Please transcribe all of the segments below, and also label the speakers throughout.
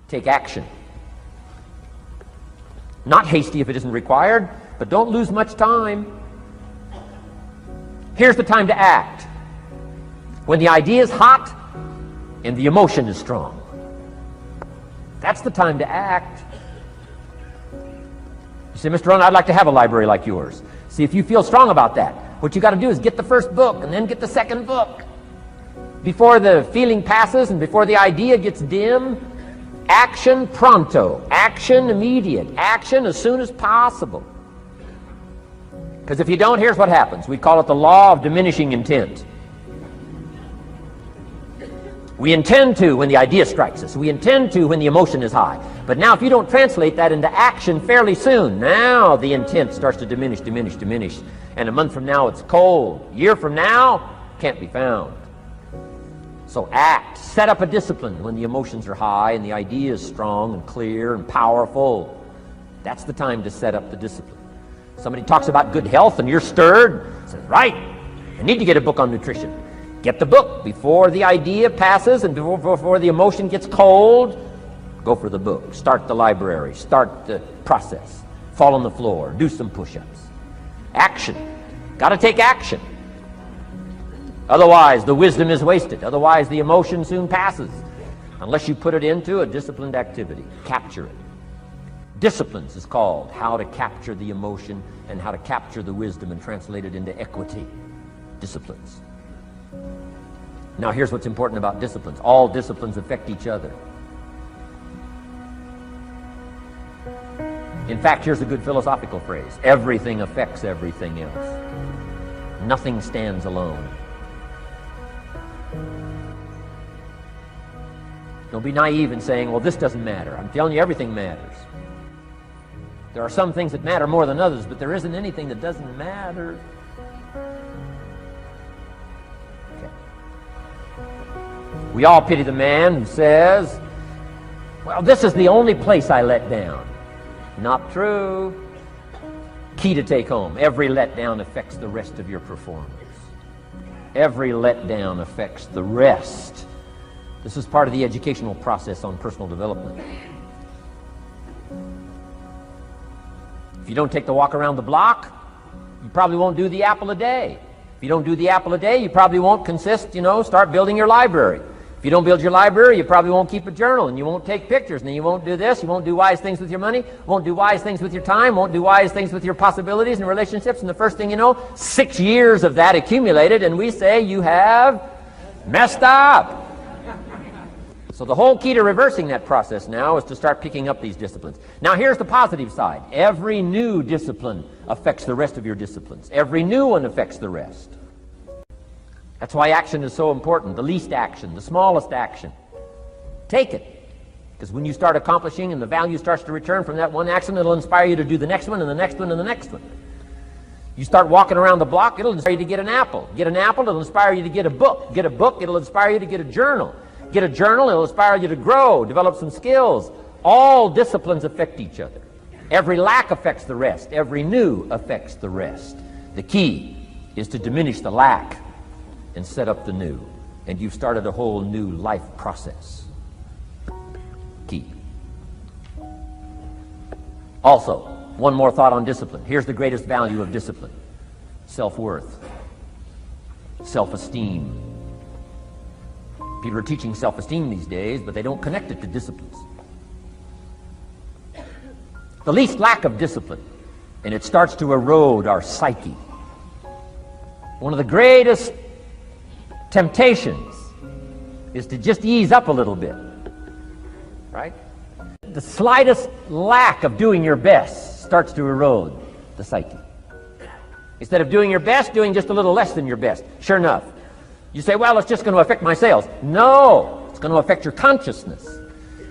Speaker 1: Take action. Not hasty if it isn't required, but don't lose much time. Here's the time to act. When the idea is hot and the emotion is strong. That's the time to act. You say, Mr. Rohn, I'd like to have a library like yours. See, if you feel strong about that, what you got to do is get the first book and then get the second book. Before the feeling passes and before the idea gets dim, action pronto, action immediate, action as soon as possible. Because if you don't, here's what happens. We call it the law of diminishing intent. We intend to when the idea strikes us. We intend to when the emotion is high. But now if you don't translate that into action fairly soon, now the intent starts to diminish. And a month from now it's cold. A year from now, can't be found. So act. Set up a discipline when the emotions are high and the idea is strong and clear and powerful. That's the time to set up the discipline. Somebody talks about good health and you're stirred. Says, right, I need to get a book on nutrition. Get the book before the idea passes and before the emotion gets cold. Go for the book. Start the library. Start the process. Fall on the floor. Do some push-ups. Action. Got to take action. Otherwise, the wisdom is wasted. Otherwise, the emotion soon passes. Unless you put it into a disciplined activity. Capture it. Disciplines is called how to capture the emotion and how to capture the wisdom and translate it into equity. Disciplines. Now here's what's important about disciplines. All disciplines affect each other. In fact, here's a good philosophical phrase. Everything affects everything else. Nothing stands alone. Don't be naive in saying, well, this doesn't matter. I'm telling you, everything matters. There are some things that matter more than others, but there isn't anything that doesn't matter. Okay. We all pity the man who says, well, this is the only place I let down. Not true. Key to take home. Every letdown affects the rest of your performance. Every letdown affects the rest. This is part of the educational process on personal development. If you don't take the walk around the block, you probably won't do the apple a day. If you don't do the apple a day, you probably won't start building your library. If you don't build your library, you probably won't keep a journal, and you won't take pictures, and then you won't do this, you won't do wise things with your money, won't do wise things with your time, won't do wise things with your possibilities and relationships, and the first thing you know, 6 years of that accumulated, and we say you have messed up. So the whole key to reversing that process now is to start picking up these disciplines. Now here's the positive side. Every new discipline affects the rest of your disciplines. Every new one affects the rest. That's why action is so important. The least action, the smallest action. Take it. Because when you start accomplishing and the value starts to return from that one action, it'll inspire you to do the next one and the next one and the next one. You start walking around the block, it'll inspire you to get an apple. Get an apple, it'll inspire you to get a book. Get a book, it'll inspire you to get a journal. Get a journal, it'll inspire you to grow, develop some skills. All disciplines affect each other. Every lack affects the rest. Every new affects the rest. The key is to diminish the lack and set up the new. And you've started a whole new life process. Key. Also, one more thought on discipline. Here's the greatest value of discipline. Self-worth. Self-esteem. People are teaching self-esteem these days, but they don't connect it to disciplines. The least lack of discipline, and it starts to erode our psyche. One of the greatest temptations is to just ease up a little bit, right? The slightest lack of doing your best starts to erode the psyche. Instead of doing your best, doing just a little less than your best. Sure enough. You say, well, it's just going to affect my sales. No, it's going to affect your consciousness.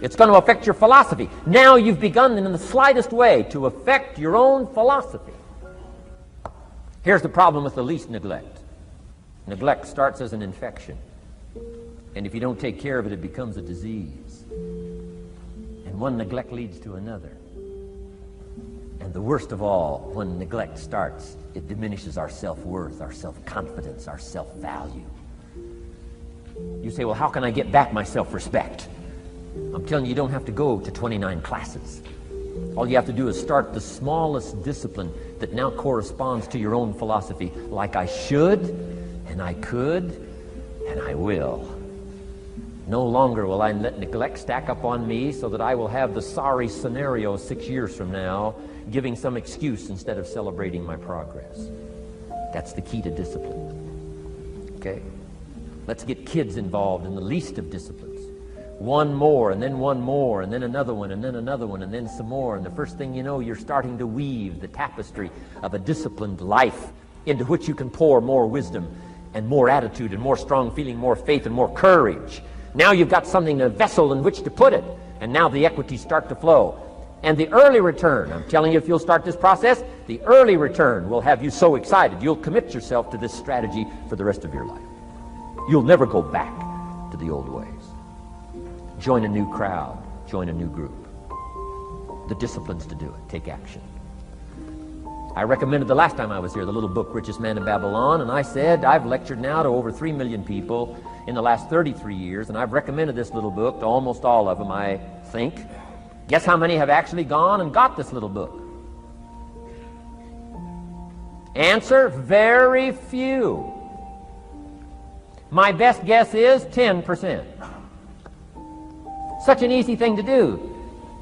Speaker 1: It's going to affect your philosophy. Now you've begun in the slightest way to affect your own philosophy. Here's the problem with the least neglect. Neglect starts as an infection. And if you don't take care of it, it becomes a disease. And one neglect leads to another. And the worst of all, when neglect starts, it diminishes our self-worth, our self-confidence, our self-value. You say, well, how can I get back my self-respect? I'm telling you, you don't have to go to 29 classes. All you have to do is start the smallest discipline that now corresponds to your own philosophy, like I should, and I could, and I will. No longer will I let neglect stack up on me so that I will have the sorry scenario 6 years from now, giving some excuse instead of celebrating my progress. That's the key to discipline. Okay? Let's get kids involved in the least of disciplines. One more, and then one more, and then another one, and then another one, and then some more. And the first thing you know, you're starting to weave the tapestry of a disciplined life into which you can pour more wisdom and more attitude and more strong feeling, more faith and more courage. Now you've got something, a vessel in which to put it. And now the equities start to flow. And the early return, I'm telling you, if you'll start this process, the early return will have you so excited. You'll commit yourself to this strategy for the rest of your life. You'll never go back to the old ways. Join a new crowd. Join a new group. The disciplines to do it. Take action. I recommended the last time I was here the little book, Richest Man in Babylon, and I said I've lectured now to over 3 million people in the last 33 years, and I've recommended this little book to almost all of them, I think. Guess how many have actually gone and got this little book? Answer, very few. My best guess is 10%. Such an easy thing to do.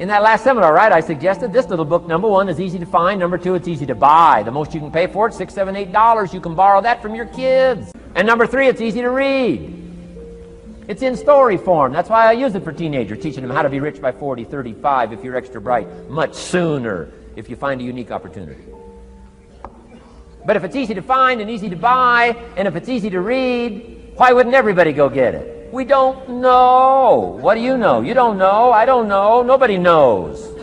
Speaker 1: In that last seminar, right, I suggested this little book, number one, is easy to find. Number two, it's easy to buy. The most you can pay for it, $6, $7, $8. You can borrow that from your kids. And number three, it's easy to read. It's in story form. That's why I use it for teenagers, teaching them how to be rich by 40, 35 if you're extra bright, much sooner if you find a unique opportunity. But if it's easy to find and easy to buy, and if it's easy to read, why wouldn't everybody go get it? We don't know. What do you know? You don't know. I don't know. Nobody knows.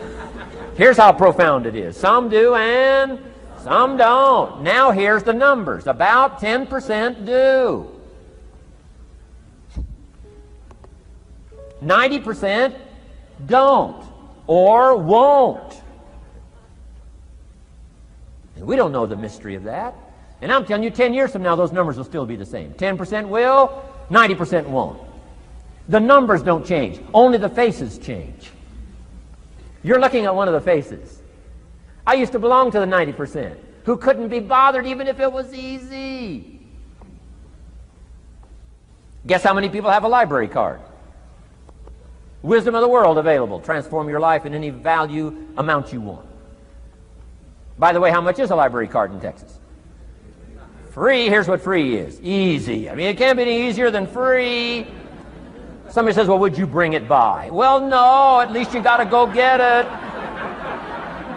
Speaker 1: Here's how profound it is. Some do and some don't. Now here's the numbers. About 10% do. 90% don't or won't. And we don't know the mystery of that. And I'm telling you, 10 years from now, those numbers will still be the same. 10% will, 90% won't. The numbers don't change. Only the faces change. You're looking at one of the faces. I used to belong to the 90% who couldn't be bothered even if it was easy. Guess how many people have a library card? Wisdom of the world available. Transform your life in any value amount you want. By the way, how much is a library card in Texas? Free. Here's what free is. Easy. I mean, it can't be any easier than free. Somebody says, well, would you bring it by? Well, no. At least you got to go get it.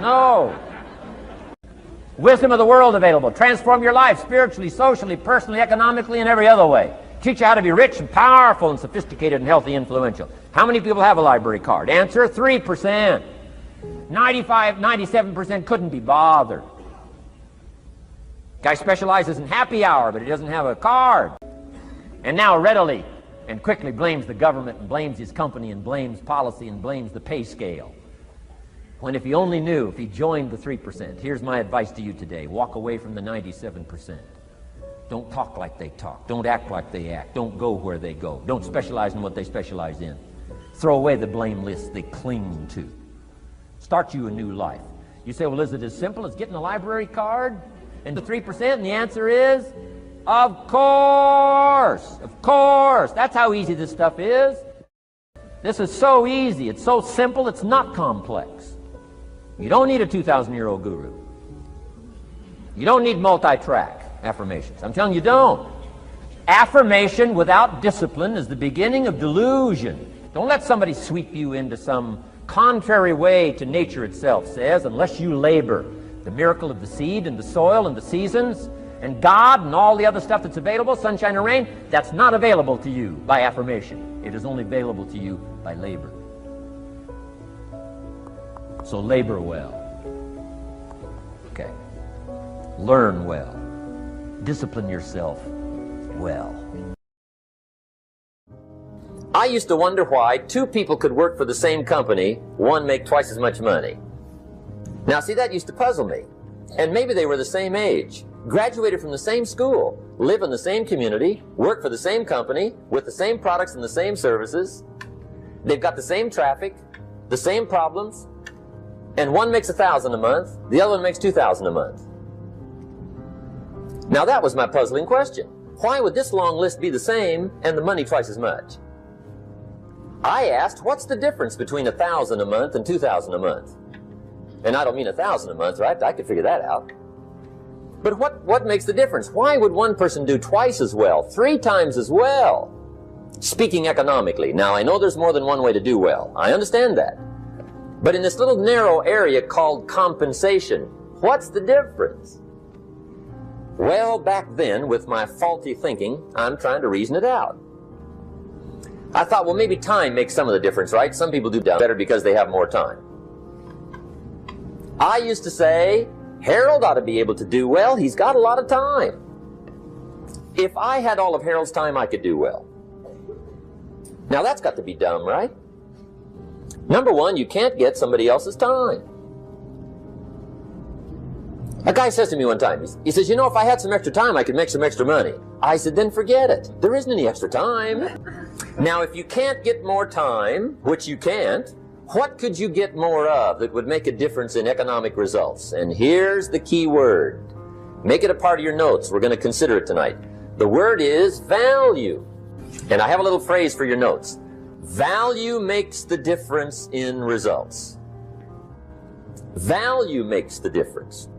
Speaker 1: No. Wisdom of the world available. Transform your life spiritually, socially, personally, economically, and every other way. Teach you how to be rich and powerful and sophisticated and healthy, influential. How many people have a library card? Answer, 3%. 95, 97% couldn't be bothered. Guy specializes in happy hour, but he doesn't have a card. And now readily and quickly blames the government and blames his company and blames policy and blames the pay scale. When if he only knew, if he joined the 3%, here's my advice to you today. Walk away from the 97%. Don't talk like they talk. Don't act like they act. Don't go where they go. Don't specialize in what they specialize in. Throw away the blame list they cling to. Start you a new life. You say, well, is it as simple as getting a library card and the 3%? And the answer is, of course. Of course. That's how easy this stuff is. This is so easy. It's so simple. It's not complex. You don't need a 2,000-year-old guru. You don't need multi-track affirmations. I'm telling you, don't. Affirmation without discipline is the beginning of delusion. Don't let somebody sweep you into some contrary way to nature itself says, unless you labor. The miracle of the seed and the soil and the seasons and God and all the other stuff that's available, sunshine and rain, that's not available to you by affirmation. It is only available to you by labor. So labor well. Okay. Learn well. Discipline yourself well. I used to wonder why two people could work for the same company, one make twice as much money. Now see, that used to puzzle me. And maybe they were the same age, graduated from the same school, live in the same community, work for the same company, with the same products and the same services. They've got the same traffic, the same problems, and one makes $1,000 a month, the other one makes $2,000 a month. Now that was my puzzling question. Why would this long list be the same and the money twice as much? I asked, what's the difference between $1,000 a month and $2,000 a month? And I don't mean $1,000 a month, right? I could figure that out. But what makes the difference? Why would one person do twice as well, 3 times as well? Speaking economically. Now, I know there's more than one way to do well. I understand that. But in this little narrow area called compensation, what's the difference? Well, back then, with my faulty thinking, I'm trying to reason it out. I thought, well, maybe time makes some of the difference, right? Some people do better because they have more time. I used to say, Harold ought to be able to do well. He's got a lot of time. If I had all of Harold's time, I could do well. Now, that's got to be dumb, right? Number one, you can't get somebody else's time. A guy says to me one time, he says, you know, if I had some extra time, I could make some extra money. I said, then forget it. There isn't any extra time. Now, if you can't get more time, which you can't, what could you get more of that would make a difference in economic results? And here's the key word. Make it a part of your notes. We're going to consider it tonight. The word is value. And I have a little phrase for your notes. Value makes the difference in results. Value makes the difference.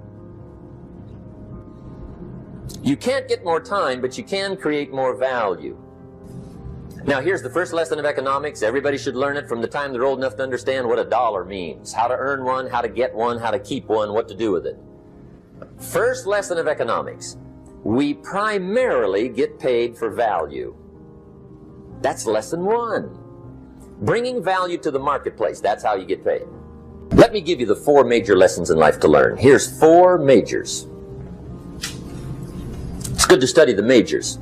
Speaker 1: You can't get more time, but you can create more value. Now, here's the first lesson of economics. Everybody should learn it from the time they're old enough to understand what a dollar means, how to earn one, how to get one, how to keep one, what to do with it. First lesson of economics. We primarily get paid for value. That's lesson 1. Bringing value to the marketplace. That's how you get paid. Let me give you the 4 major lessons in life to learn. Here's 4 majors. It's good to study the majors.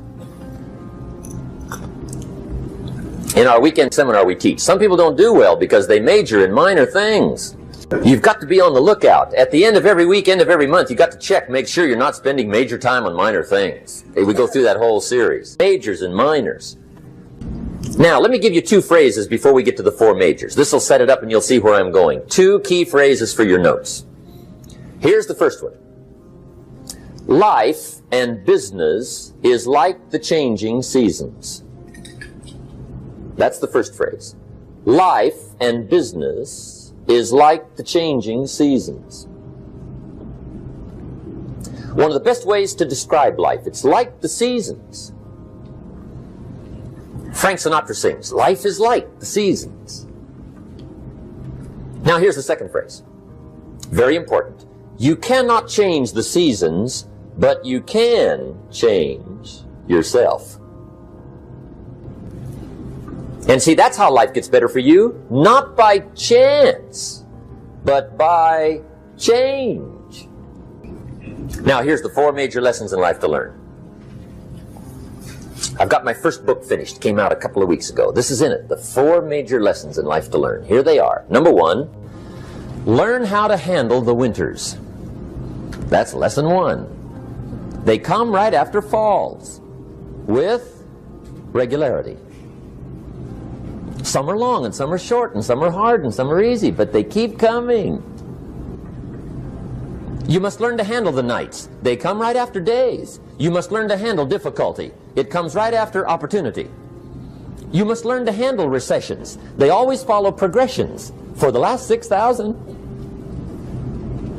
Speaker 1: In our weekend seminar we teach. Some people don't do well because they major in minor things. You've got to be on the lookout. At the end of every week, end of every month, you've got to check, make sure you're not spending major time on minor things. We go through that whole series. Majors and minors. Now, let me give you 2 phrases before we get to the 4 majors. This will set it up and you'll see where I'm going. 2 key phrases for your notes. Here's the first one. Life and business is like the changing seasons. That's the first phrase. Life and business is like the changing seasons. One of the best ways to describe life, it's like the seasons. Frank Sinatra sings, life is like the seasons. Now here's the second phrase. Very important. You cannot change the seasons, but you can change yourself. And see, that's how life gets better for you. Not by chance, but by change. Now here's the 4 major lessons in life to learn. I've got my first book finished. Came out a couple of weeks ago. This is in it. The 4 major lessons in life to learn. Here they are. Number 1, learn how to handle the winters. That's lesson 1. They come right after falls with regularity. Some are long and some are short and some are hard and some are easy, but they keep coming. You must learn to handle the nights. They come right after days. You must learn to handle difficulty. It comes right after opportunity. You must learn to handle recessions. They always follow progressions for the last 6,000.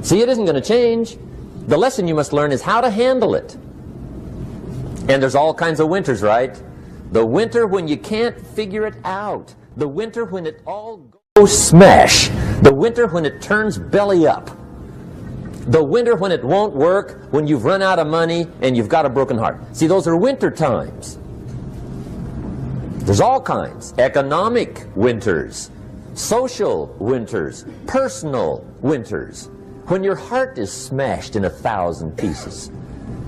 Speaker 1: See, it isn't going to change. The lesson you must learn is how to handle it. And there's all kinds of winters, right? The winter when you can't figure it out. The winter when it all goes smash. The winter when it turns belly up. The winter when it won't work, when you've run out of money and you've got a broken heart. See, those are winter times. There's all kinds. Economic winters, social winters, personal winters. When your heart is smashed in 1,000 pieces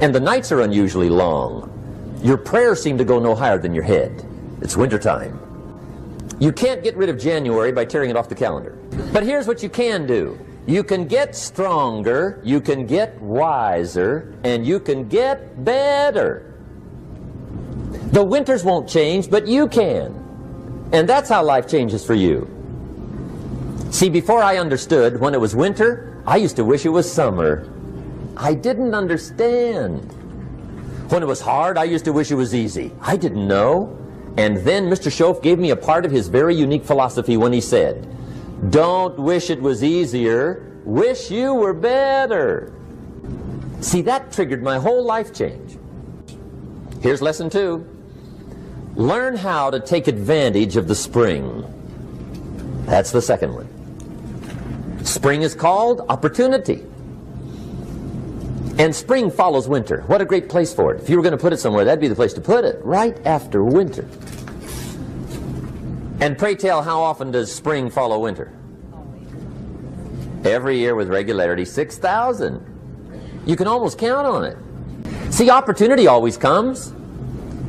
Speaker 1: and the nights are unusually long, your prayers seem to go no higher than your head. It's wintertime. You can't get rid of January by tearing it off the calendar. But here's what you can do. You can get stronger, you can get wiser, and you can get better. The winters won't change, but you can. And that's how life changes for you. See, before I understood, when it was winter, I used to wish it was summer. I didn't understand. When it was hard, I used to wish it was easy. I didn't know. And then Mr. Schoaf gave me a part of his very unique philosophy when he said, "Don't wish it was easier, wish you were better." See, that triggered my whole life change. Here's lesson 2. Learn how to take advantage of the spring. That's the second one. Spring is called opportunity. And spring follows winter. What a great place for it. If you were going to put it somewhere, that'd be the place to put it, right after winter. And pray tell, how often does spring follow winter? Every year with regularity, 6,000. You can almost count on it. See, opportunity always comes.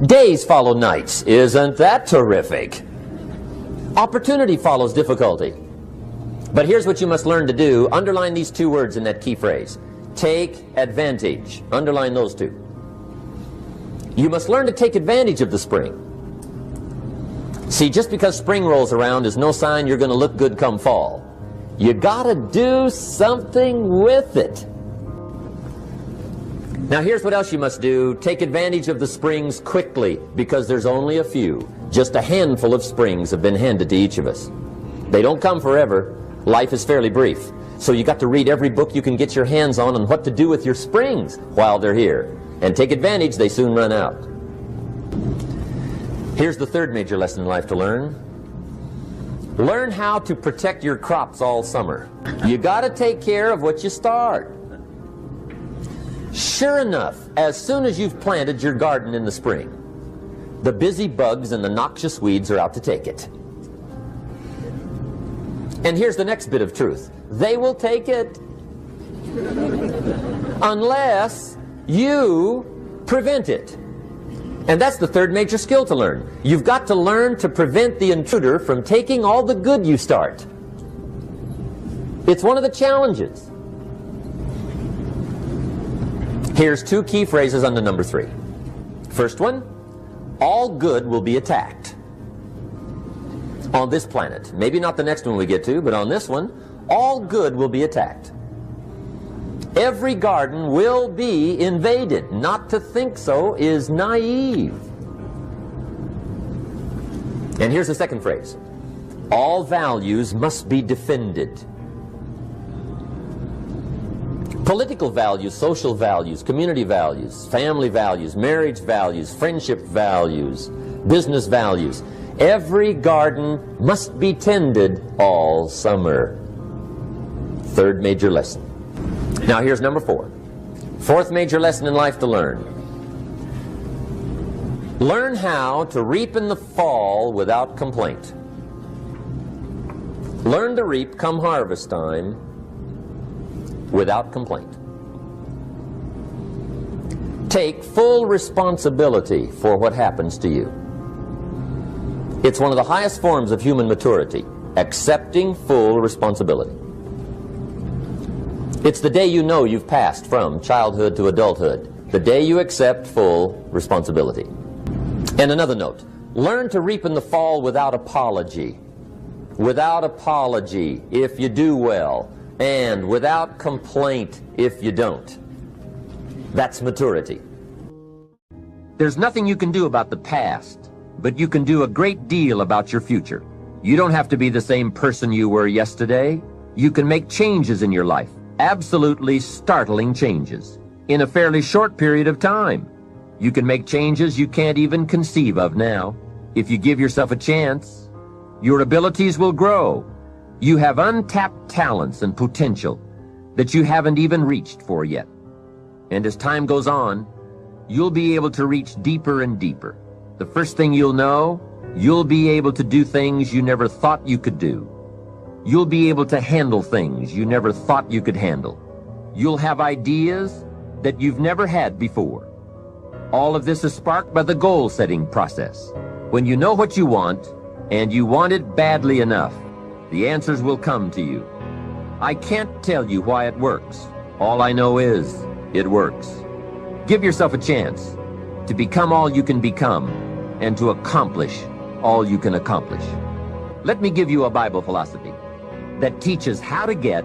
Speaker 1: Days follow nights. Isn't that terrific? Opportunity follows difficulty. But here's what you must learn to do. Underline these 2 words in that key phrase. Take advantage. Underline those 2. You must learn to take advantage of the spring. See, just because spring rolls around is no sign you're going to look good come fall. You gotta do something with it. Now here's what else you must do. Take advantage of the springs quickly, because there's only a few. Just a handful of springs have been handed to each of us. They don't come forever. Life is fairly brief. So you got to read every book you can get your hands on what to do with your springs while they're here. And take advantage, they soon run out. Here's the third major lesson in life to learn. Learn how to protect your crops all summer. You got to take care of what you start. Sure enough, as soon as you've planted your garden in the spring, the busy bugs and the noxious weeds are out to take it. And here's the next bit of truth. They will take it unless you prevent it. And that's the third major skill to learn. You've got to learn to prevent the intruder from taking all the good you start. It's one of the challenges. Here's 2 key phrases under number 3. First one, all good will be attacked. On this planet. Maybe not the next one we get to, but on this one, all good will be attacked. Every garden will be invaded. Not to think so is naive. And here's the second phrase. All values must be defended. Political values, social values, community values, family values, marriage values, friendship values, business values. Every garden must be tended all summer. Third major lesson. Now here's number 4. Fourth major lesson in life to learn. Learn how to reap in the fall without complaint. Learn to reap come harvest time without complaint. Take full responsibility for what happens to you. It's one of the highest forms of human maturity, accepting full responsibility. It's the day you know you've passed from childhood to adulthood, the day you accept full responsibility. And another note, learn to reap in the fall without apology. Without apology if you do well, and without complaint if you don't. That's maturity. There's nothing you can do about the past, but you can do a great deal about your future. You don't have to be the same person you were yesterday. You can make changes in your life, absolutely startling changes, in a fairly short period of time. You can make changes you can't even conceive of now. If you give yourself a chance, your abilities will grow. You have untapped talents and potential that you haven't even reached for yet. And as time goes on, you'll be able to reach deeper and deeper. The first thing you'll know, you'll be able to do things you never thought you could do. You'll be able to handle things you never thought you could handle. You'll have ideas that you've never had before. All of this is sparked by the goal-setting process. When you know what you want, and you want it badly enough, the answers will come to you. I can't tell you why it works. All I know is, it works. Give yourself a chance to become all you can become and to accomplish all you can accomplish. Let me give you a Bible philosophy that teaches how to get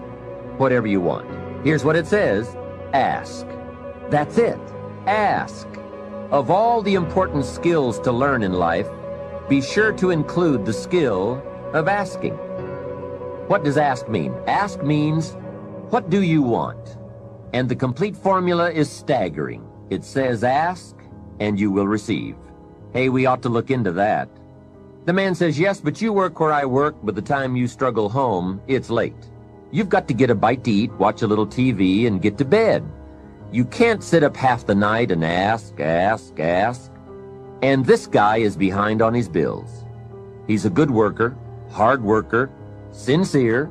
Speaker 1: whatever you want. Here's what it says: ask. That's it. Ask. Of all the important skills to learn in life, be sure to include the skill of asking. What does ask mean? Ask means, what do you want? And the complete formula is staggering. It says, ask and you will receive. Hey, we ought to look into that. The man says, yes, but you work where I work. By the time you struggle home, it's late. You've got to get a bite to eat, watch a little TV, and get to bed. You can't sit up half the night and ask. And this guy is behind on his bills. He's a good worker, hard worker, sincere,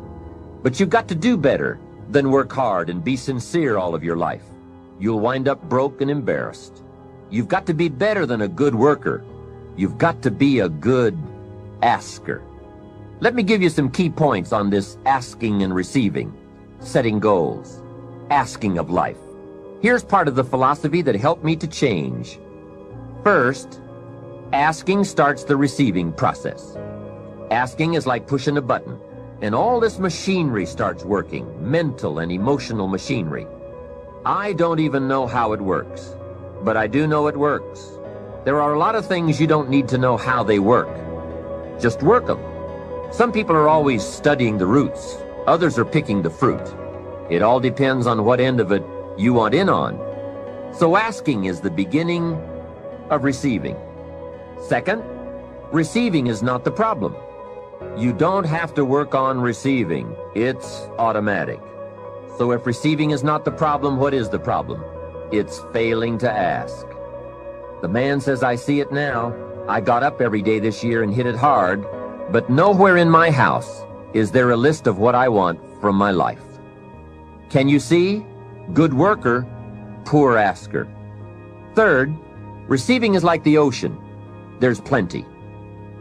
Speaker 1: but you've got to do better than work hard and be sincere all of your life. You'll wind up broke and embarrassed. You've got to be better than a good worker. You've got to be a good asker. Let me give you some key points on this asking and receiving, setting goals, asking of life. Here's part of the philosophy that helped me to change. First, asking starts the receiving process. Asking is like pushing a button, and all this machinery starts working, mental and emotional machinery. I don't even know how it works, but I do know it works. There are a lot of things you don't need to know how they work. Just work them. Some people are always studying the roots. Others are picking the fruit. It all depends on what end of it you want in on. So asking is the beginning of receiving. Second, receiving is not the problem. You don't have to work on receiving. It's automatic. So if receiving is not the problem, what is the problem? It's failing to ask. The man says, I see it now. I got up every day this year and hit it hard, but nowhere in my house is there a list of what I want from my life. Can you see? Good worker, poor asker. Third, receiving is like the ocean. There's plenty,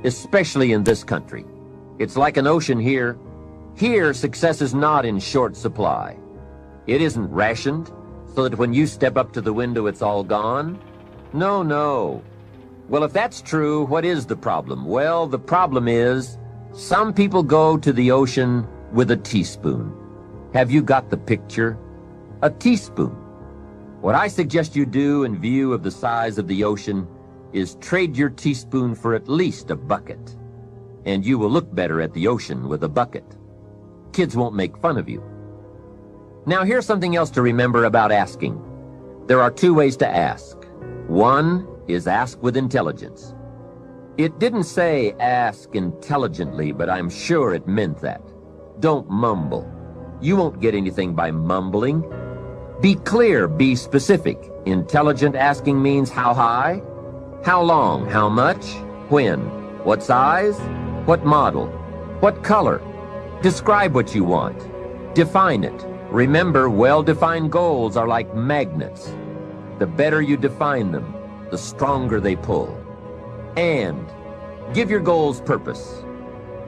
Speaker 1: especially in this country. It's like an ocean here. Here, success is not in short supply. It isn't rationed so that when you step up to the window, it's all gone. No. Well, if that's true, what is the problem? Well, the problem is some people go to the ocean with a teaspoon. Have you got the picture? A teaspoon. What I suggest you do in view of the size of the ocean is trade your teaspoon for at least a bucket. And you will look better at the ocean with a bucket. Kids won't make fun of you. Now, here's something else to remember about asking. There are two ways to ask. One is ask with intelligence. It didn't say ask intelligently, but I'm sure it meant that. Don't mumble. You won't get anything by mumbling. Be clear, be specific. Intelligent asking means how high, how long, how much, when, what size, what model, what color. Describe what you want. Define it. Remember, well-defined goals are like magnets. The better you define them, the stronger they pull. And give your goals purpose.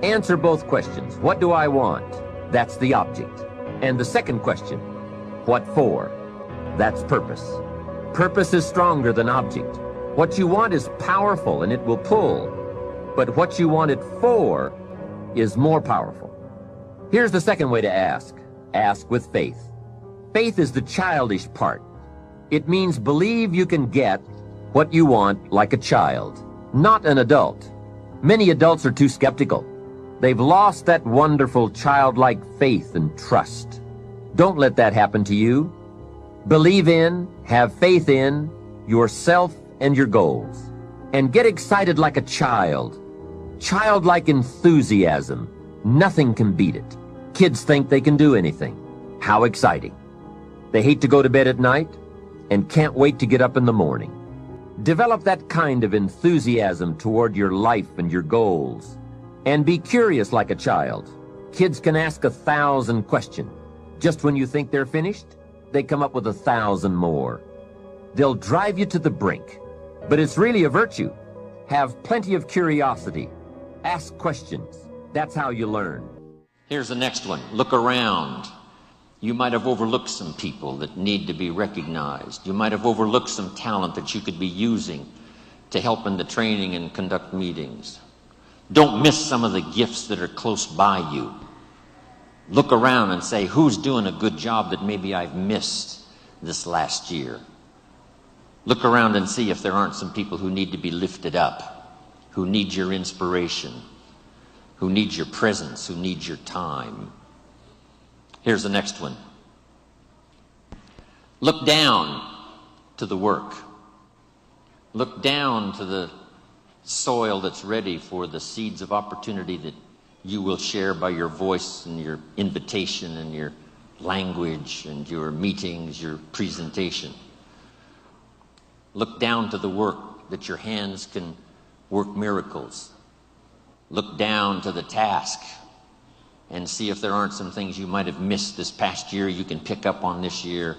Speaker 1: Answer both questions. What do I want? That's the object. And the second question, what for? That's purpose. Purpose is stronger than object. What you want is powerful and it will pull. But what you want it for is more powerful. Here's the second way to ask. Ask with faith. Faith is the childish part. It means believe you can get what you want like a child, not an adult. Many adults are too skeptical. They've lost that wonderful childlike faith and trust. Don't let that happen to you. Believe in, have faith in yourself and your goals. And get excited like a child. Childlike enthusiasm. Nothing can beat it. Kids think they can do anything. How exciting. They hate to go to bed at night and can't wait to get up in the morning. Develop that kind of enthusiasm toward your life and your goals. And be curious like a child. Kids can ask 1,000 questions. Just when you think they're finished, they come up with 1,000 more. They'll drive you to the brink. But it's really a virtue. Have plenty of curiosity. Ask questions. That's how you learn. Here's the next one. Look around. You might have overlooked some people that need to be recognized. You might have overlooked some talent that you could be using to help in the training and conduct meetings. Don't miss some of the gifts that are close by you. Look around and say, who's doing a good job that maybe I've missed this last year? Look around and see if there aren't some people who need to be lifted up, who need your inspiration, who need your presence, who need your time. Here's the next one. Look down to the work. Look down to the soil that's ready for the seeds of opportunity that you will share by your voice and your invitation and your language and your meetings, your presentation. Look down to the work that your hands can work miracles. Look down to the task and see if there aren't some things you might have missed this past year you can pick up on this year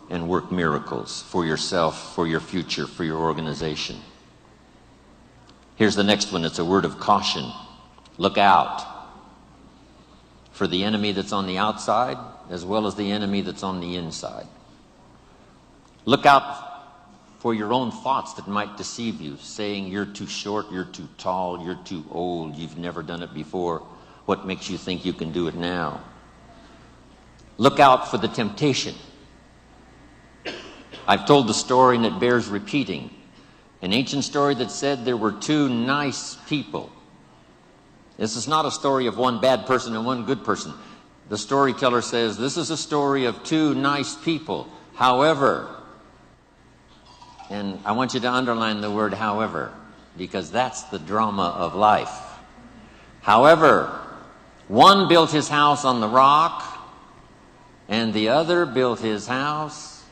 Speaker 1: and work miracles for yourself, for your future, for your organization. Here's the next one. It's a word of caution. Look out for the enemy that's on the outside as well as the enemy that's on the inside. Look out for your own thoughts that might deceive you, saying you're too short, you're too tall, you're too old, you've never done it before. What makes you think you can do it now? Look out for the temptation. I've told the story and it bears repeating. An ancient story that said there were two nice people. This is not a story of one bad person and one good person. The storyteller says this is a story of two nice people. However, and I want you to underline the word however, because that's the drama of life. However, one built his house on the rock, and the other built his house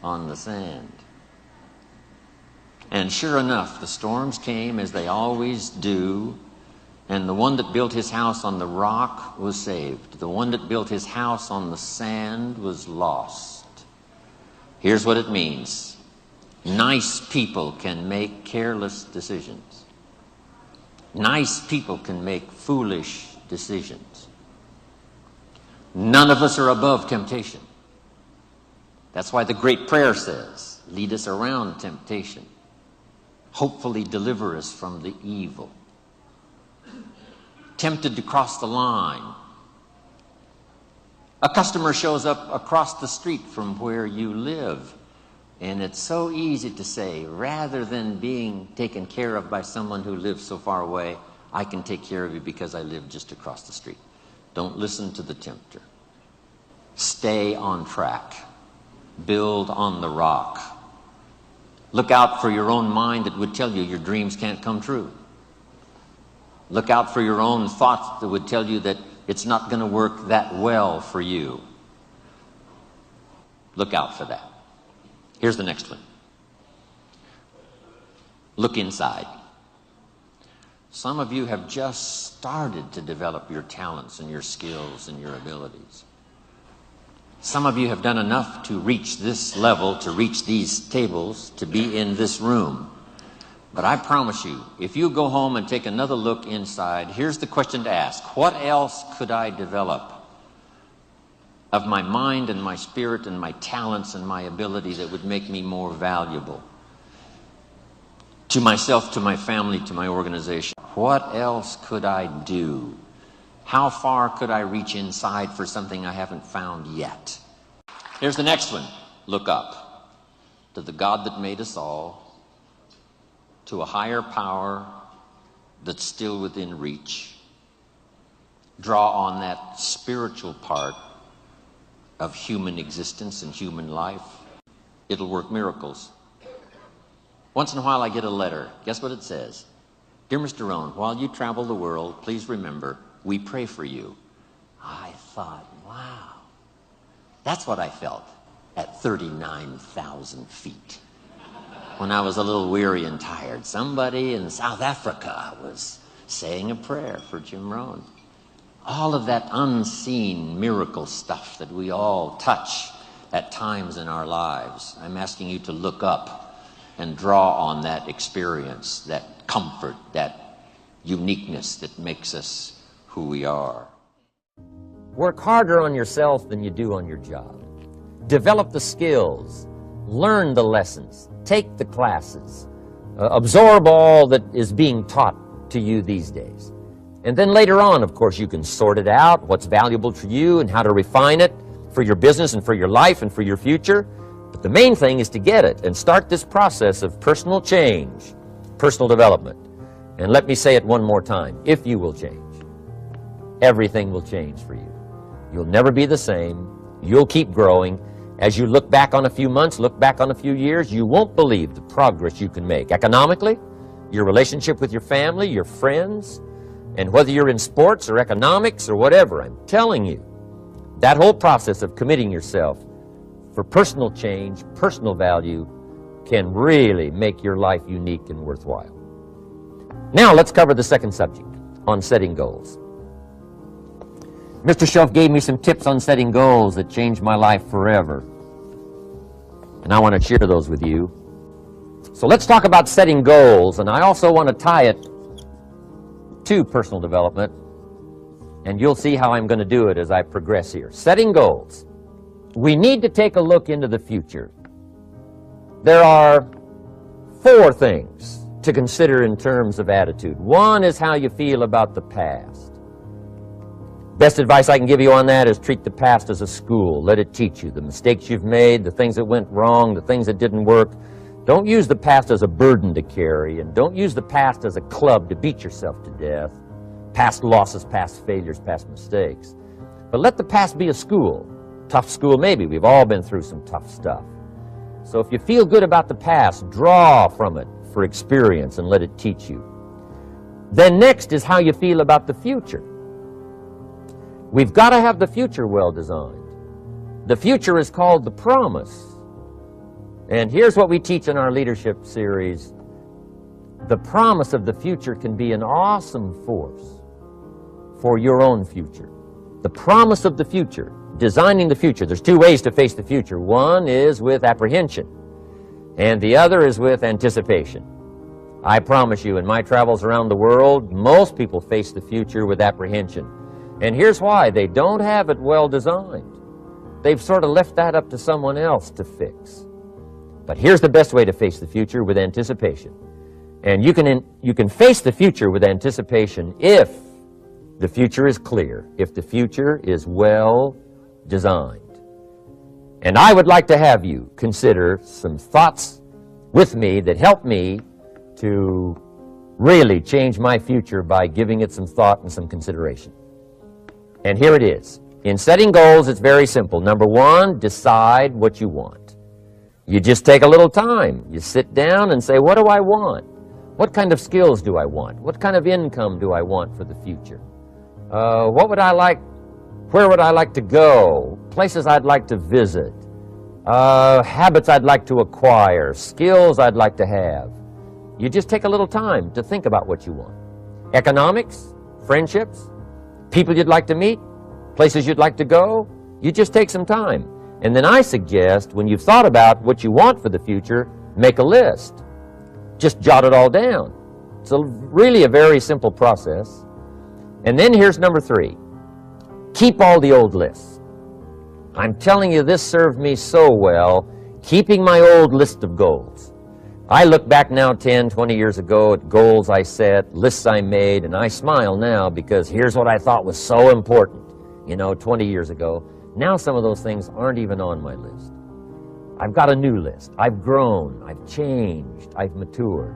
Speaker 1: on the sand. And sure enough, the storms came as they always do, and the one that built his house on the rock was saved. The one that built his house on the sand was lost. Here's what it means. Nice people can make careless decisions. Nice people can make foolish decisions. None of us are above temptation. That's why the great prayer says, lead us around temptation. Hopefully deliver us from the evil. Tempted to cross the line. A customer shows up across the street from where you live. And it's so easy to say, rather than being taken care of by someone who lives so far away, I can take care of you because I live just across the street. Don't listen to the tempter. Stay on track. Build on the rock. Look out for your own mind that would tell you your dreams can't come true. Look out for your own thoughts that would tell you that it's not going to work that well for you. Look out for that. Here's the next one. Look inside. Some of you have just started to develop your talents and your skills and your abilities. Some of you have done enough to reach this level, to reach these tables, to be in this room. But I promise you, if you go home and take another look inside, here's the question to ask. What else could I develop of my mind and my spirit and my talents and my ability that would make me more valuable to myself, to my family, to my organization? What else could I do? How far could I reach inside for something I haven't found yet? Here's the next one. Look up to the God that made us all, to a higher power that's still within reach. Draw on that spiritual part of human existence and human life. It'll work miracles. Once in a while I get a letter. Guess what it says? Dear Mr. Rohn, while you travel the world, please remember, we pray for you. I thought, wow. That's what I felt at 39,000 feet. When I was a little weary and tired, somebody in South Africa was saying a prayer for Jim Rohn. All of that unseen miracle stuff that we all touch at times in our lives. I'm asking you to look up and draw on that experience, that comfort, that uniqueness that makes us who we are. Work harder on yourself than you do on your job. Develop the skills. Learn the lessons. Take the classes. Absorb all that is being taught to you these days? And then later on, of course, you can sort it out, what's valuable to you and how to refine it for your business and for your life and for your future. But the main thing is to get it and start this process of personal change, personal development. And let me say it one more time. If you will change, everything will change for you. You'll never be the same. You'll keep growing. As you look back on a few months, look back on a few years, you won't believe the progress you can make. Economically, your relationship with your family, your friends, and whether you're in sports or economics or whatever, I'm telling you, that whole process of committing yourself for personal change, personal value, can really make your life unique and worthwhile. Now let's cover the second subject, on setting goals. Mr. Shelf gave me some tips on setting goals that changed my life forever. And I want to share those with you. So let's talk about setting goals, and I also want to tie it to personal development, and you'll see how I'm going to do it as I progress here. Setting goals. We need to take a look into the future. There are 4 things to consider in terms of attitude. One is how you feel about the past. Best advice I can give you on that is treat the past as a school. Let it teach you the mistakes you've made, the things that went wrong, the things that didn't work. Don't use the past as a burden to carry, and don't use the past as a club to beat yourself to death. Past losses, past failures, past mistakes. But let the past be a school. Tough school maybe. We've all been through some tough stuff. So if you feel good about the past, draw from it for experience and let it teach you. Then next is how you feel about the future. We've got to have the future well designed. The future is called the promise. And here's what we teach in our leadership series. The promise of the future can be an awesome force for your own future. The promise of the future, designing the future. There's 2 ways to face the future. One is with apprehension, and the other is with anticipation. I promise you, in my travels around the world, most people face the future with apprehension. And here's why. They don't have it well designed. They've sort of left that up to someone else to fix. But here's the best way to face the future, with anticipation. And you can face the future with anticipation if the future is clear, if the future is well designed. And I would like to have you consider some thoughts with me that help me to really change my future by giving it some thought and some consideration. And here it is. In setting goals, it's very simple. Number 1, decide what you want. You just take a little time. You sit down and say, what do I want? What kind of skills do I want? What kind of income do I want for the future? What would I like? Where would I like to go? Places I'd like to visit. Habits I'd like to acquire. Skills I'd like to have. You just take a little time to think about what you want. Economics, friendships, people you'd like to meet, places you'd like to go. You just take some time. And then I suggest, when you've thought about what you want for the future, make a list. Just jot it all down. It's really a very simple process. And then here's number 3. Keep all the old lists. I'm telling you, this served me so well, keeping my old list of goals. I look back now 10, 20 years ago at goals I set, lists I made, and I smile now because here's what I thought was so important, 20 years ago. Now some of those things aren't even on my list. I've got a new list. I've grown. I've changed. I've matured.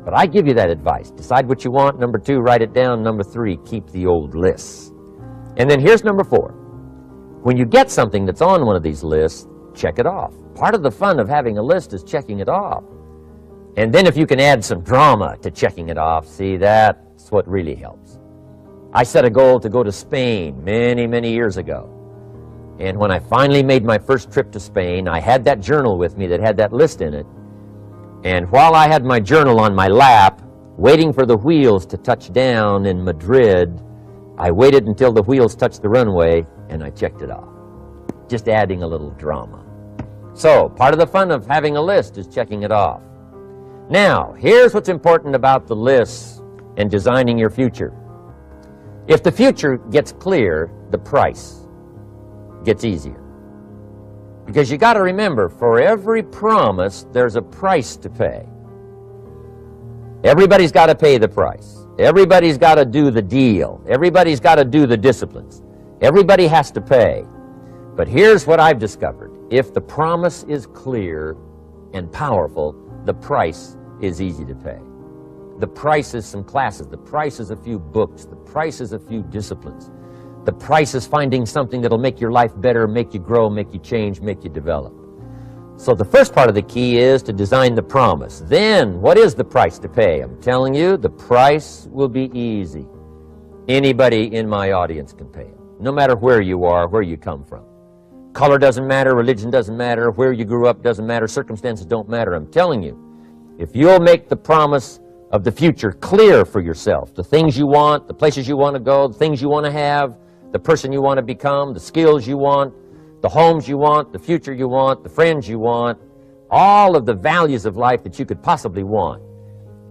Speaker 1: But I give you that advice. Decide what you want. Number 2, write it down. Number 3, keep the old lists. And then here's number 4. When you get something that's on one of these lists, check it off. Part of the fun of having a list is checking it off. And then if you can add some drama to checking it off, see, that's what really helps. I set a goal to go to Spain many, many years ago. And when I finally made my first trip to Spain, I had that journal with me that had that list in it. And while I had my journal on my lap, waiting for the wheels to touch down in Madrid, I waited until the wheels touched the runway, and I checked it off. Just adding a little drama. So, part of the fun of having a list is checking it off. Now, here's what's important about the lists and designing your future. If the future gets clear, the price gets easier. Because you got to remember, for every promise, there's a price to pay. Everybody's got to pay the price. Everybody's got to do the deal. Everybody's got to do the disciplines. Everybody has to pay. But here's what I've discovered. If the promise is clear and powerful, the price is easy to pay. The price is some classes. The price is a few books. The price is a few disciplines. The price is finding something that'll make your life better, make you grow, make you change, make you develop. So the first part of the key is to design the promise. Then, what is the price to pay? I'm telling you, the price will be easy. Anybody in my audience can pay it, no matter where you are, where you come from. Color doesn't matter, religion doesn't matter, where you grew up doesn't matter, circumstances don't matter. I'm telling you, if you'll make the promise of the future clear for yourself, the things you want, the places you want to go, the things you want to have, the person you want to become, the skills you want, the homes you want, the future you want, the friends you want, all of the values of life that you could possibly want.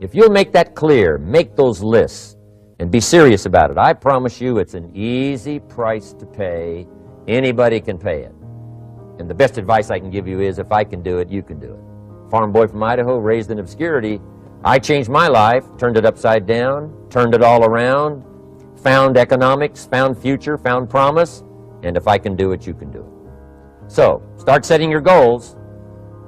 Speaker 1: If you'll make that clear, make those lists, and be serious about it, I promise you it's an easy price to pay. Anybody can pay it. And the best advice I can give you is, if I can do it, you can do it. Farm boy from Idaho, raised in obscurity, I changed my life, turned it upside down, turned it all around, found economics, found future, found promise, and if I can do it, you can do it. So, start setting your goals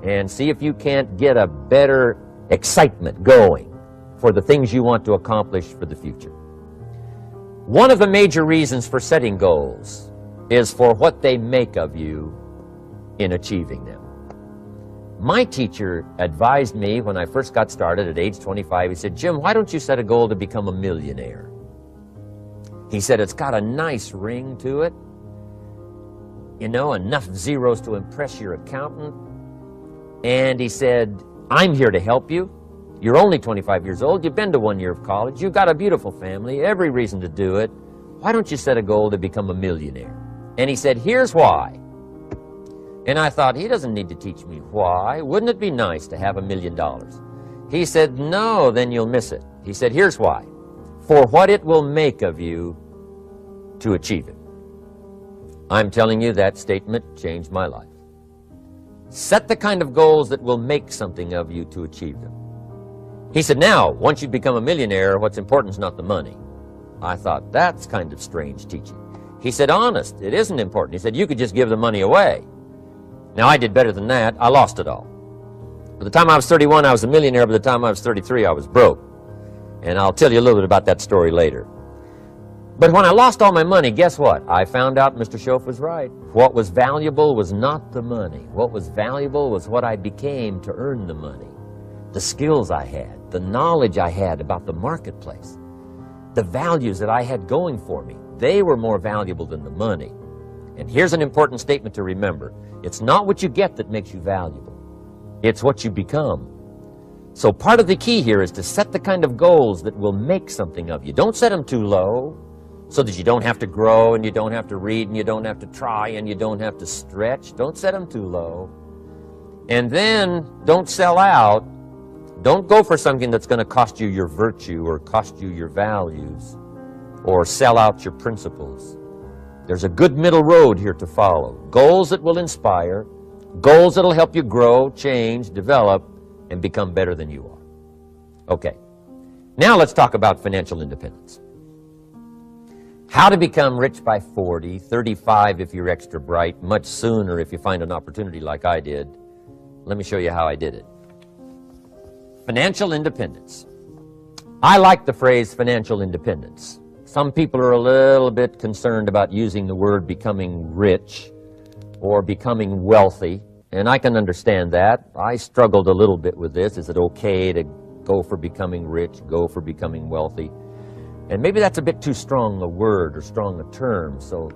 Speaker 1: and see if you can't get a better excitement going for the things you want to accomplish for the future. One of the major reasons for setting goals is for what they make of you in achieving them. My teacher advised me when I first got started at age 25, he said, "Jim, why don't you set a goal to become a millionaire?" He said, "It's got a nice ring to it. You know, enough zeros to impress your accountant." And he said, "I'm here to help you. You're only 25 years old. You've been to 1 year of college. You've got a beautiful family, every reason to do it. Why don't you set a goal to become a millionaire?" And he said, "Here's why." And I thought, he doesn't need to teach me why. Wouldn't it be nice to have $1 million? He said, "No, then you'll miss it." He said, "Here's why. For what it will make of you to achieve it." I'm telling you, that statement changed my life. Set the kind of goals that will make something of you to achieve them. He said, "Now, once you become a millionaire, what's important is not the money." I thought, that's kind of strange teaching. He said, "Honest, it isn't important." He said, "You could just give the money away." Now, I did better than that. I lost it all. By the time I was 31, I was a millionaire. By the time I was 33, I was broke. And I'll tell you a little bit about that story later. But when I lost all my money, guess what? I found out Mr. Schoaf was right. What was valuable was not the money. What was valuable was what I became to earn the money. The skills I had, the knowledge I had about the marketplace, the values that I had going for me. They were more valuable than the money. And here's an important statement to remember. It's not what you get that makes you valuable. It's what you become. So part of the key here is to set the kind of goals that will make something of you. Don't set them too low so that you don't have to grow and you don't have to read and you don't have to try and you don't have to stretch. Don't set them too low. And then don't sell out. Don't go for something that's going to cost you your virtue or cost you your values or sell out your principles. There's a good middle road here to follow. Goals that will inspire, goals that will help you grow, change, develop, and become better than you are. Okay, now let's talk about financial independence. How to become rich by 40, 35 if you're extra bright, much sooner if you find an opportunity like I did. Let me show you how I did it. Financial independence. I like the phrase financial independence. Some people are a little bit concerned about using the word becoming rich or becoming wealthy, and I can understand that. I struggled a little bit with this. Is it okay to go for becoming rich, go for becoming wealthy? And maybe that's a bit too strong a word or strong a term. So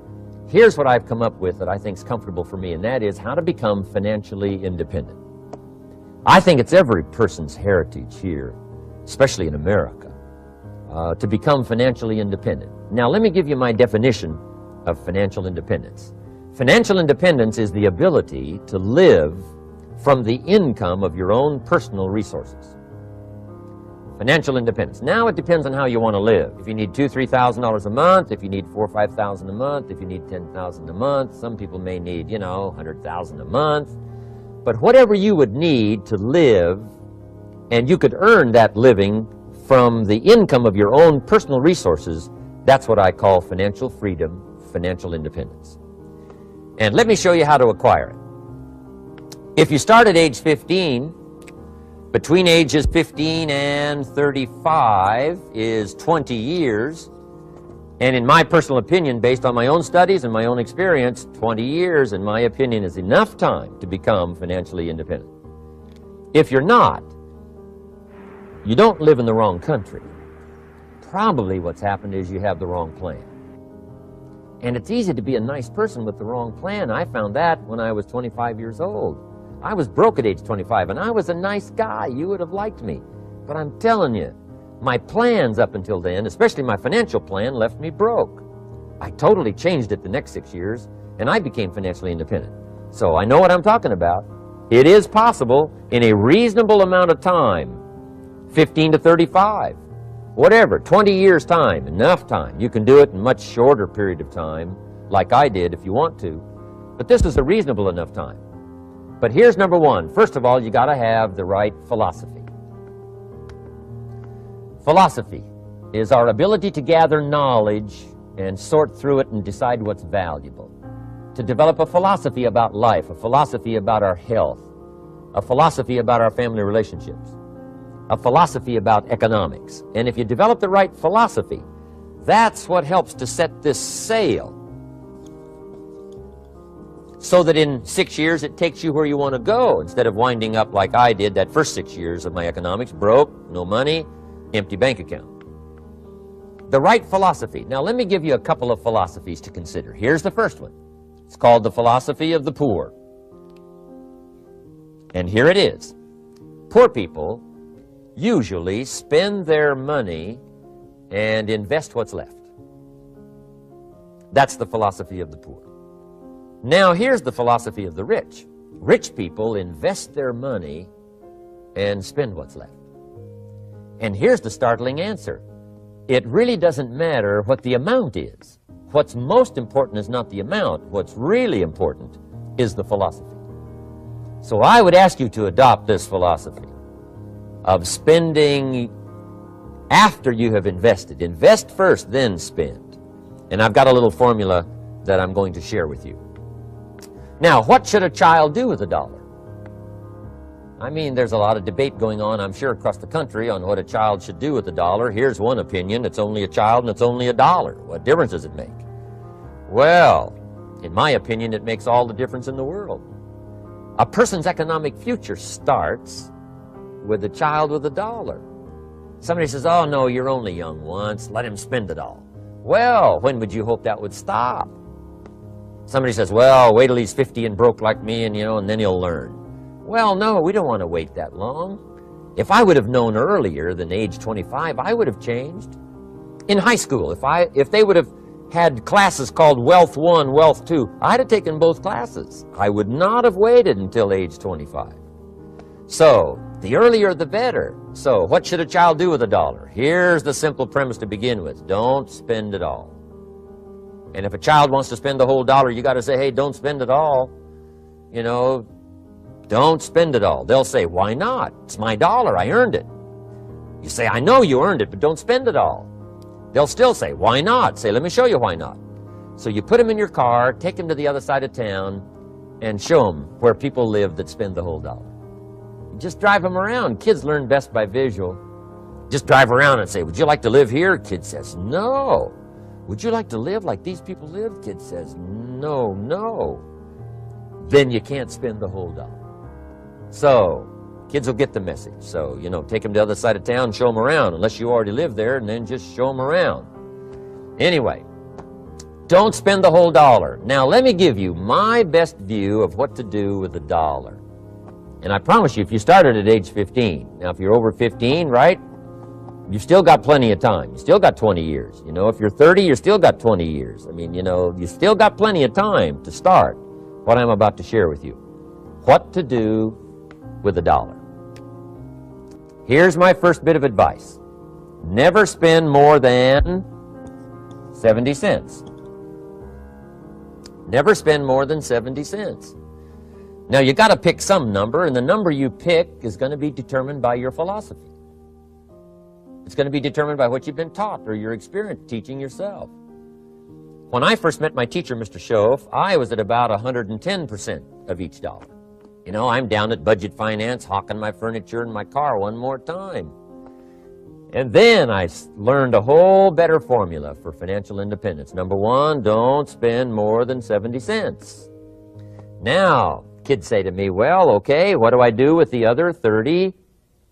Speaker 1: here's what I've come up with that I think is comfortable for me, and that is how to become financially independent. I think it's every person's heritage here, especially in America, to become financially independent. Now, let me give you my definition of financial independence. Financial independence is the ability to live from the income of your own personal resources. Financial independence. Now, it depends on how you want to live. If you need $2,000, $3,000 a month, if you need $4,000 or $5,000 a month, if you need $10,000 a month, some people may need, $100,000 a month. But whatever you would need to live, and you could earn that living from the income of your own personal resources, that's what I call financial freedom, financial independence. And let me show you how to acquire it. If you start at age 15, between ages 15 and 35 is 20 years. And in my personal opinion, based on my own studies and my own experience, 20 years, in my opinion, is enough time to become financially independent. If you're not, you don't live in the wrong country. Probably what's happened is you have the wrong plan. And it's easy to be a nice person with the wrong plan. I found that when I was 25 years old. I was broke at age 25, and I was a nice guy. You would have liked me. But I'm telling you, my plans up until then, especially my financial plan, left me broke. I totally changed it the next 6 years, and I became financially independent. So I know what I'm talking about. It is possible in a reasonable amount of time, 15 to 35, whatever, 20 years time, enough time. You can do it in a much shorter period of time, like I did if you want to, but this is a reasonable enough time. But here's number one. First of all, you got to have the right philosophy. Philosophy is our ability to gather knowledge and sort through it and decide what's valuable. To develop a philosophy about life, a philosophy about our health, a philosophy about our family relationships, a philosophy about economics. And if you develop the right philosophy, that's what helps to set this sail so that in 6 years it takes you where you want to go, instead of winding up like I did that first 6 years of my economics, broke, no money, empty bank account. The right philosophy. Now let me give you a couple of philosophies to consider. Here's the first one. It's called the philosophy of the poor. And here it is. Poor people usually spend their money and invest what's left. That's the philosophy of the poor. Now here's the philosophy of the rich. Rich people invest their money and spend what's left. And here's the startling answer. It really doesn't matter what the amount is. What's most important is not the amount. What's really important is the philosophy. So I would ask you to adopt this philosophy of spending after you have invested. Invest first, then spend. And I've got a little formula that I'm going to share with you. Now, what should a child do with $1? I mean, there's a lot of debate going on, I'm sure, across the country on what a child should do with $1. Here's one opinion. It's only a child and it's only $1. What difference does it make? Well, in my opinion, it makes all the difference in the world. A person's economic future starts with a child with $1. Somebody says, oh, no, you're only young once. Let him spend it all. Well, when would you hope that would stop? Somebody says, well, wait till he's 50 and broke like me, and then he'll learn. Well, no, we don't want to wait that long. If I would have known earlier than age 25, I would have changed. In high school, if they would have had classes called Wealth 1, Wealth 2, I'd have taken both classes. I would not have waited until age 25. So, the earlier the better. So, what should a child do with $1? Here's the simple premise to begin with. Don't spend it all. And if a child wants to spend the whole $1, you got to say, hey, don't spend it all. Don't spend it all. They'll say, why not? It's my $1. I earned it. You say, I know you earned it, but don't spend it all. They'll still say, why not? Say, let me show you why not. So you put them in your car, take them to the other side of town, and show them where people live that spend the whole $1. You just drive them around. Kids learn best by visual. Just drive around and say, would you like to live here? Kid says, no. Would you like to live like these people live? Kid says, no, no. Then you can't spend the whole $1. So, kids will get the message. So, take them to the other side of town, show them around, unless you already live there, and then just show them around. Anyway, don't spend the whole $1. Now, let me give you my best view of what to do with $1. And I promise you, if you started at age 15, now if you're over 15, right, you've still got plenty of time. You still got 20 years. If you're 30, you still got 20 years. I mean, you still got plenty of time to start what I'm about to share with you. What to do with $1. Here's my first bit of advice. Never spend more than 70 cents. Never spend more than 70 cents. Now, you got to pick some number, and the number you pick is going to be determined by your philosophy. It's going to be determined by what you've been taught or your experience teaching yourself. When I first met my teacher, Mr. Schoaf, I was at about 110% of each dollar. You know, I'm down at budget finance, hawking my furniture and my car one more time. And then I learned a whole better formula for financial independence. Number one, don't spend more than 70 cents. Now, kids say to me, well, okay, what do I do with the other 30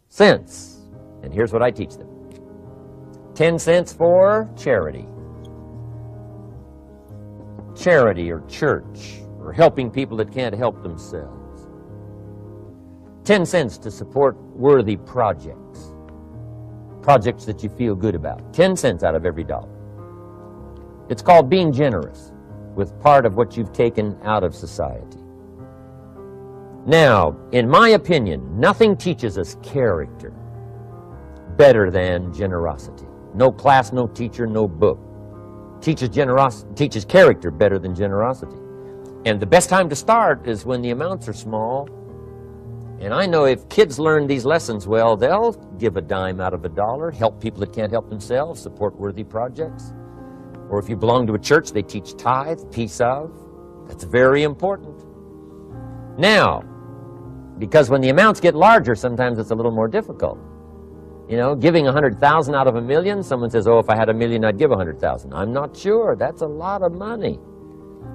Speaker 1: cents? And here's what I teach them. 10 cents for charity. Charity or church, or helping people that can't help themselves. 10 cents to support worthy projects. Projects that you feel good about. 10 cents out of every dollar. It's called being generous with part of what you've taken out of society. Now, in my opinion, nothing teaches us character better than generosity. No class, no teacher, no book teaches character better than generosity. And the best time to start is when the amounts are small. And I know if kids learn these lessons well, they'll give a dime out of a dollar, help people that can't help themselves, support worthy projects. Or if you belong to a church, they teach tithe, piece of. That's very important. Now, because when the amounts get larger, sometimes it's a little more difficult. You know, giving 100,000 out of a million, someone says, oh, if I had a million, I'd give 100,000. I'm not sure. That's a lot of money.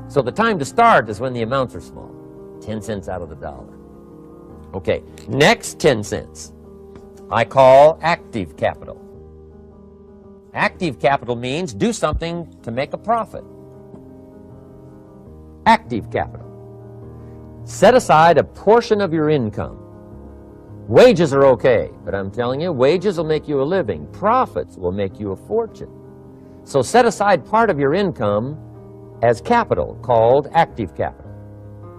Speaker 1: So the time to start is when the amounts are small. 10 cents out of the dollar. Okay, next 10 cents I call active capital. Active capital means do something to make a profit. Active capital. Set aside a portion of your income. Wages are okay, but I'm telling you, wages will make you a living. Profits will make you a fortune. So set aside part of your income as capital, called active capital.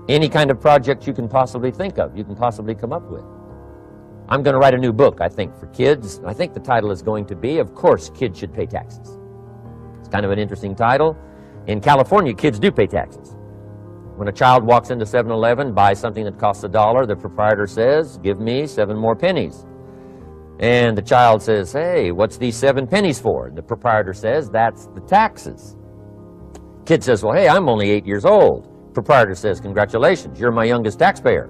Speaker 1: Any kind of project you can possibly think of, you can possibly come up with. I'm going to write a new book, I think, for kids. I think the title is going to be, Of Course Kids Should Pay Taxes. It's kind of an interesting title. In California, kids do pay taxes. When a child walks into 7-Eleven, buys something that costs $1, the proprietor says, give me 7 more pennies. And the child says, hey, what's these 7 pennies for? The proprietor says, that's the taxes. Kid says, well, hey, I'm only 8 years old. Proprietor says, congratulations, you're my youngest taxpayer.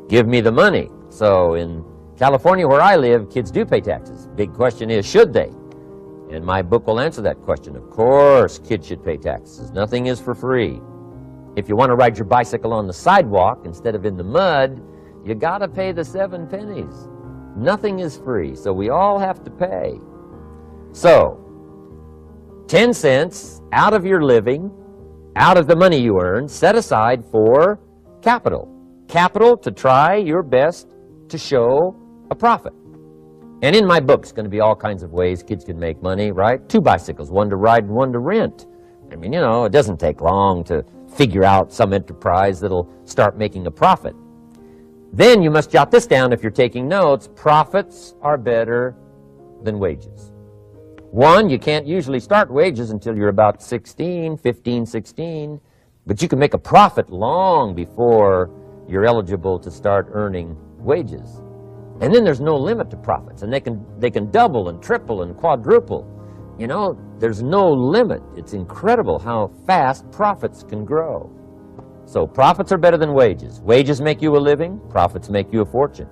Speaker 1: Give me the money. So in California, where I live, kids do pay taxes. Big question is, should they? And my book will answer that question. Of course, kids should pay taxes. Nothing is for free. If you want to ride your bicycle on the sidewalk instead of in the mud, you got to pay the 7 pennies. Nothing is free, so we all have to pay. So, 10 cents out of your living, out of the money you earn, set aside for capital. Capital to try your best to show a profit. And in my book, it's going to be all kinds of ways kids can make money, right? 2 bicycles, one to ride and one to rent. I mean, you know, it doesn't take long to figure out some enterprise that'll start making a profit. Then you must jot this down if you're taking notes. Profits are better than wages. 1, you can't usually start wages until you're about 16, 15, 16, but you can make a profit long before you're eligible to start earning wages. And then there's no limit to profits, and they can double and triple and quadruple. You know, there's no limit. It's incredible how fast profits can grow. So profits are better than wages. Wages make you a living, profits make you a fortune.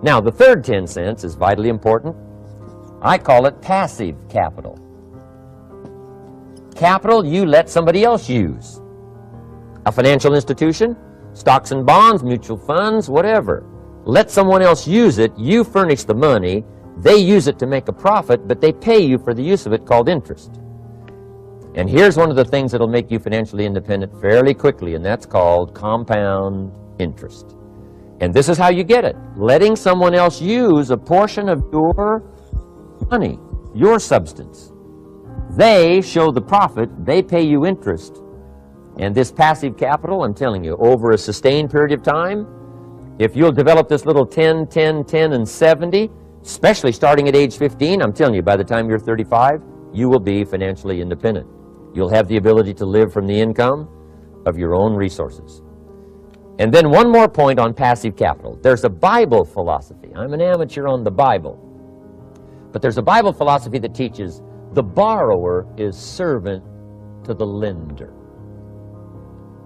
Speaker 1: Now, the third 10 cents is vitally important. I call it passive capital. Capital you let somebody else use. A financial institution, stocks and bonds, mutual funds, whatever. Let someone else use it, you furnish the money, they use it to make a profit, but they pay you for the use of it, called interest. And here's one of the things that'll make you financially independent fairly quickly, and that's called compound interest. And this is how you get it. Letting someone else use a portion of your money, your substance. They show the profit, they pay you interest. And this passive capital, I'm telling you, over a sustained period of time, if you'll develop this little 10, 10, 10, and 70, especially starting at age 15, I'm telling you, by the time you're 35, you will be financially independent. You'll have the ability to live from the income of your own resources. And then one more point on passive capital. There's a Bible philosophy. I'm an amateur on the Bible. But there's a Bible philosophy that teaches the borrower is servant to the lender.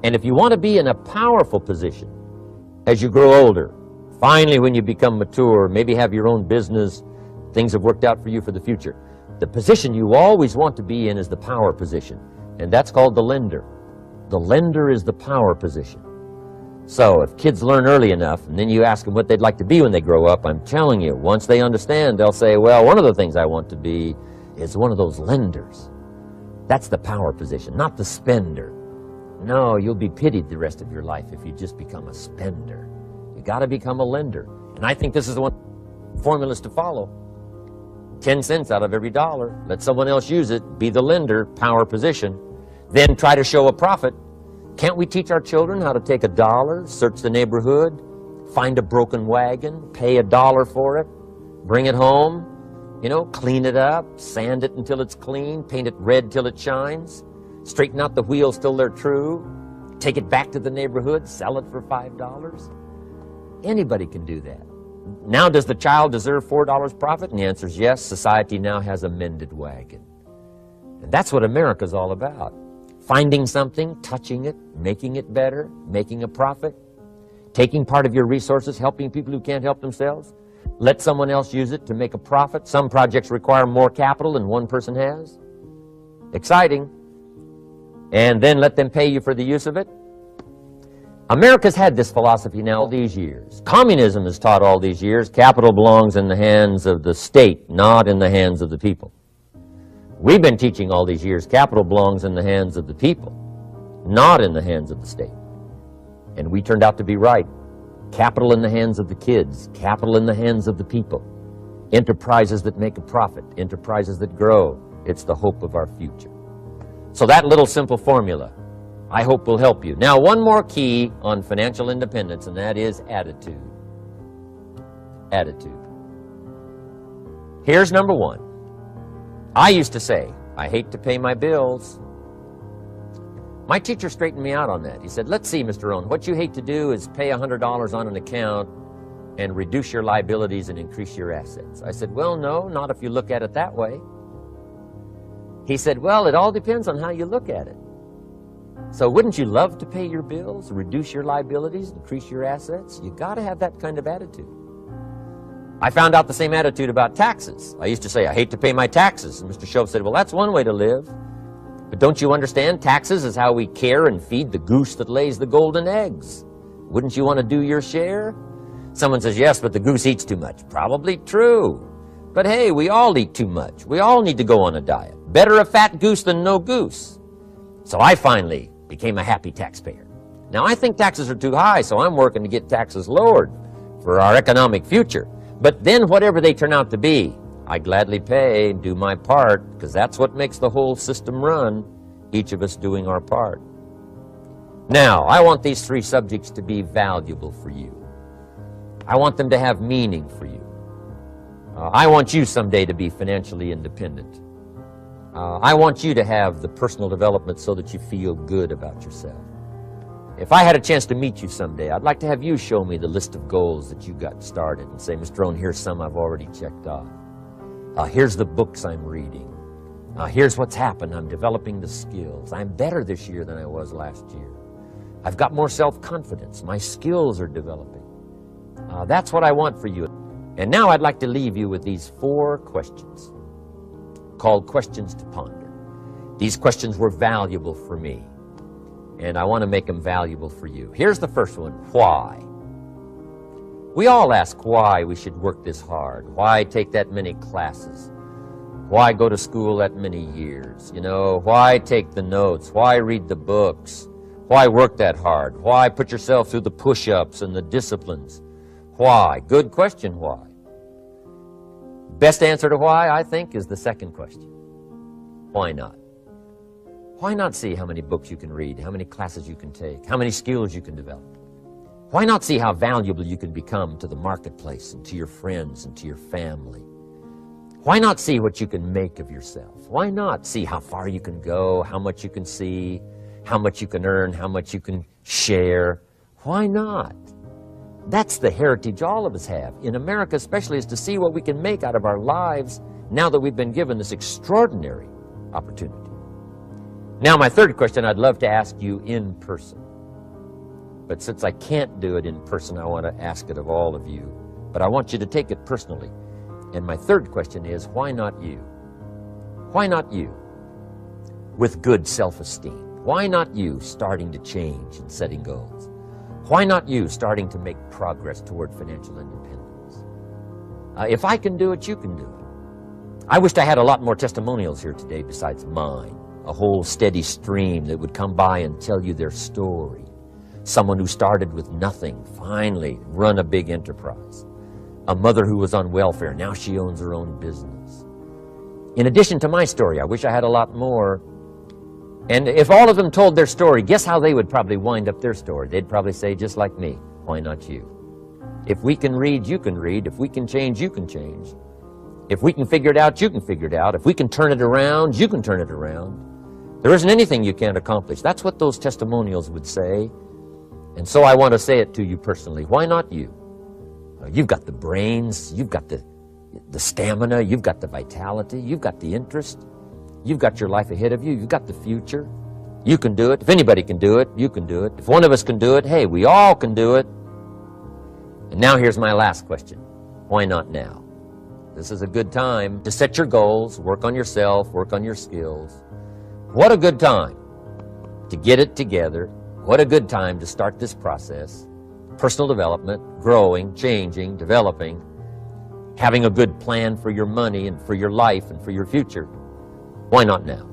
Speaker 1: And if you want to be in a powerful position as you grow older, finally when you become mature, maybe have your own business, things have worked out for you for the future, the position you always want to be in is the power position. And that's called the lender. The lender is the power position. So if kids learn early enough, and then you ask them what they'd like to be when they grow up, I'm telling you, once they understand, they'll say, well, one of the things I want to be is one of those lenders. That's the power position, not the spender. No, you'll be pitied the rest of your life if you just become a spender. You got to become a lender. And I think this is the one formulas to follow. 10 cents out of every dollar. Let someone else use it. Be the lender, power position. Then try to show a profit. Can't we teach our children how to take $1, search the neighborhood, find a broken wagon, pay $1 for it, bring it home, you know, clean it up, sand it until it's clean, paint it red till it shines, straighten out the wheels till they're true, take it back to the neighborhood, sell it for $5? Anybody can do that. Now, does the child deserve $4 profit? And the answer is yes. Society now has a mended wagon. And that's what America's all about. Finding something, touching it, making it better, making a profit, taking part of your resources, helping people who can't help themselves. Let someone else use it to make a profit. Some projects require more capital than one person has. Exciting. And then let them pay you for the use of it. America's had this philosophy now all these years. Communism has taught all these years capital belongs in the hands of the state, not in the hands of the people. We've been teaching all these years capital belongs in the hands of the people, not in the hands of the state. And we turned out to be right. Capital in the hands of the kids, capital in the hands of the people. Enterprises that make a profit, enterprises that grow. It's the hope of our future. So that little simple formula, I hope, will help you. Now, one more key on financial independence, and that is attitude. Attitude. Here's number one. I used to say, I hate to pay my bills. My teacher straightened me out on that. He said, let's see, Mr. Rohn, what you hate to do is pay $100 on an account and reduce your liabilities and increase your assets. I said, well, no, not if you look at it that way. He said, well, it all depends on how you look at it. So wouldn't you love to pay your bills, reduce your liabilities, increase your assets? You got to have that kind of attitude. I found out the same attitude about taxes. I used to say, I hate to pay my taxes. And Mr. Shove said, well, that's one way to live. But don't you understand? Taxes is how we care and feed the goose that lays the golden eggs. Wouldn't you want to do your share? Someone says, yes, but the goose eats too much. Probably true. But hey, we all eat too much. We all need to go on a diet. Better a fat goose than no goose. So I finally became a happy taxpayer. Now, I think taxes are too high, so I'm working to get taxes lowered for our economic future. But then whatever they turn out to be, I gladly pay and do my part, because that's what makes the whole system run, each of us doing our part. Now, I want these three subjects to be valuable for you. I want them to have meaning for you. I want you someday to be financially independent. I want you to have the personal development so that you feel good about yourself. If I had a chance to meet you someday, I'd like to have you show me the list of goals that you got started and say, Mr. Rohn, here's some I've already checked off. Here's the books I'm reading. Here's what's happened. I'm developing the skills. I'm better this year than I was last year. I've got more self-confidence. My skills are developing. That's what I want for you. And now I'd like to leave you with these 4 questions called questions to ponder. These questions were valuable for me, and I want to make them valuable for you. Here's the first one. Why? We all ask why we should work this hard. Why take that many classes? Why go to school that many years? You know, why take the notes? Why read the books? Why work that hard? Why put yourself through the push-ups and the disciplines? Why? Good question, why? Best answer to why, I think, is the second question. Why not? Why not see how many books you can read, how many classes you can take, how many skills you can develop? Why not see how valuable you can become to the marketplace and to your friends and to your family? Why not see what you can make of yourself? Why not see how far you can go, how much you can see, how much you can earn, how much you can share? Why not? That's the heritage all of us have, in America especially, is to see what we can make out of our lives now that we've been given this extraordinary opportunity. Now, my third question I'd love to ask you in person. But since I can't do it in person, I want to ask it of all of you. But I want you to take it personally. And my third question is, why not you? Why not you with good self-esteem? Why not you starting to change and setting goals? Why not you starting to make progress toward financial independence? If I can do it, you can do it. I wished I had a lot more testimonials here today besides mine. A whole steady stream that would come by and tell you their story. Someone who started with nothing, finally run a big enterprise. A mother who was on welfare, now she owns her own business. In addition to my story, I wish I had a lot more. And if all of them told their story, guess how they would probably wind up their story? They'd probably say, just like me, why not you? If we can read, you can read. If we can change, you can change. If we can figure it out, you can figure it out. If we can turn it around, you can turn it around. There isn't anything you can't accomplish. That's what those testimonials would say. And so I want to say it to you personally. Why not you? You've got the brains, you've got the stamina, you've got the vitality, you've got the interest, you've got your life ahead of you, you've got the future. You can do it. If anybody can do it, you can do it. If one of us can do it, hey, we all can do it. And now here's my last question. Why not now? This is a good time to set your goals, work on yourself, work on your skills. What a good time to get it together. What a good time to start this process. Personal development, growing, changing, developing, having a good plan for your money and for your life and for your future. Why not now?